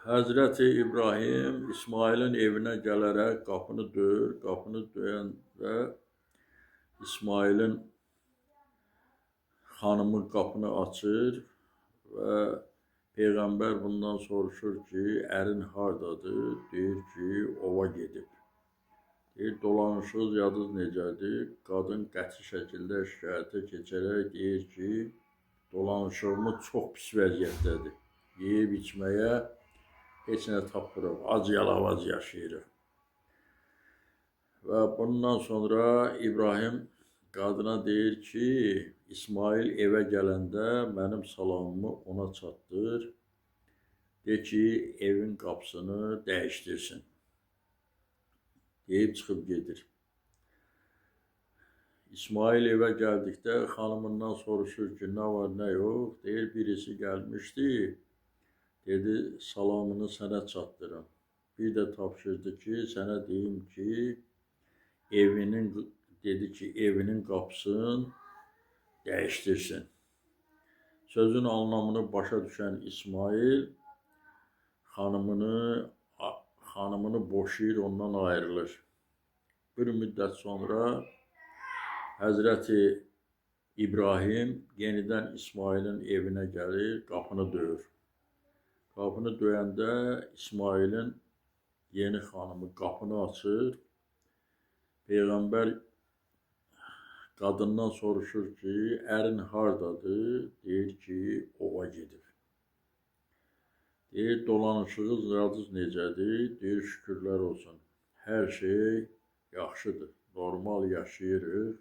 Həzrəti İbrahim İsmailin evinə gələrək qapını döyür. Qapını döyəndə İsmailin xanımı qapını açır və Peyğəmbər bundan soruşur ki, ərin hardadır? Deyir ki, ova gedib. Deyir, dolanışığınız yadınız necədir? Qadın qəti şəkildə şikayətə keçərək deyir ki, dolanışığımız çox pis vəziyyətdədir. Yeyib içməyə heç nə tapmırıq, ac-yalavac yaşayırıq. Və bundan sonra İbrahim qadına deyir ki, İsmail evə gələndə mənim salamımı ona çatdır. De ki, evin qapısını dəyişdirsin. Deyib çıxıb gedir. İsmail evə gəldikdə xanımından soruşur ki, nə var, nə yox. Deyir, birisi gəlmişdi. Dedi, salamını sənə çatdırım. Bir də tapşırdı ki, sənə deyim ki, evinin qapısını dəyişdirsin. Sözün anlamını başa düşən İsmail xanımını boşayır, ondan ayrılır. Bir müddət sonra Həzrəti İbrahim yenidən İsmailin evinə gəlir, qapını döyür. Qapını döyəndə İsmailin yeni xanımı qapını açır. Peyğəmbər qadından soruşur ki, ərin hardadır? Deyir ki, ova gedib. Deyir, dolanışığınız yadınız necədir? Deyir, şükürlər olsun. Hər şey yaxşıdır, normal yaşayırıq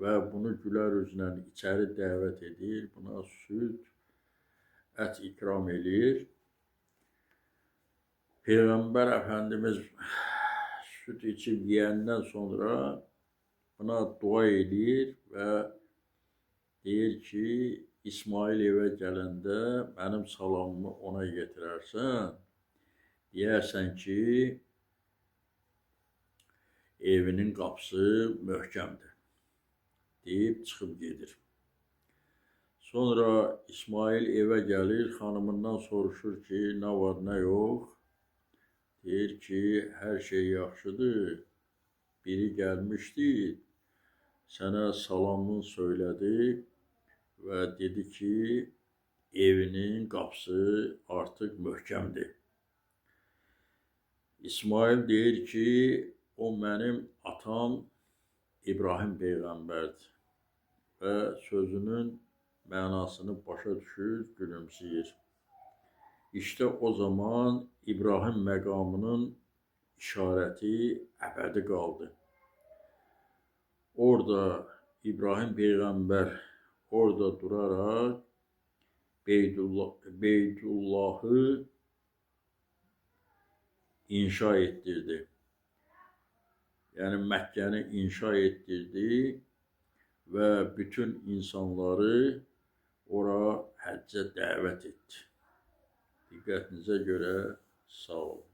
və bunu gülər üzlə içəri dəvət edir. Buna süd, ət ikram edir. Peyğəmbər Əfəndimiz süd içib yeyəndən sonra buna dua edir və deyir ki, İsmail evə gələndə mənim salamımı ona yetirərsən, deyərsən ki, evinin qapısı möhkəmdir, deyib çıxıb gedir. Sonra İsmail evə gəlir, xanımından soruşur ki, nə var, nə yox. Deyir ki, hər şey yaxşıdır. Biri gəlmişdi, sənə salamını söylədi və dedi ki, evinin qapısı artıq möhkəmdir. İsmail deyir ki, o mənim atam İbrahim Peyğəmbərdir və sözünün mənasını başa düşür, gülümsəyir. İşte o zaman İbrahim məqamının işarəti əbədi qaldı. Orada İbrahim Peyğəmbər orada duraraq Beytullahı inşa etdirdi. Yəni Məkkəni inşa etdirdi və bütün insanları ora həccə dəvət etdi. Diqqətinizə görə sağ olun.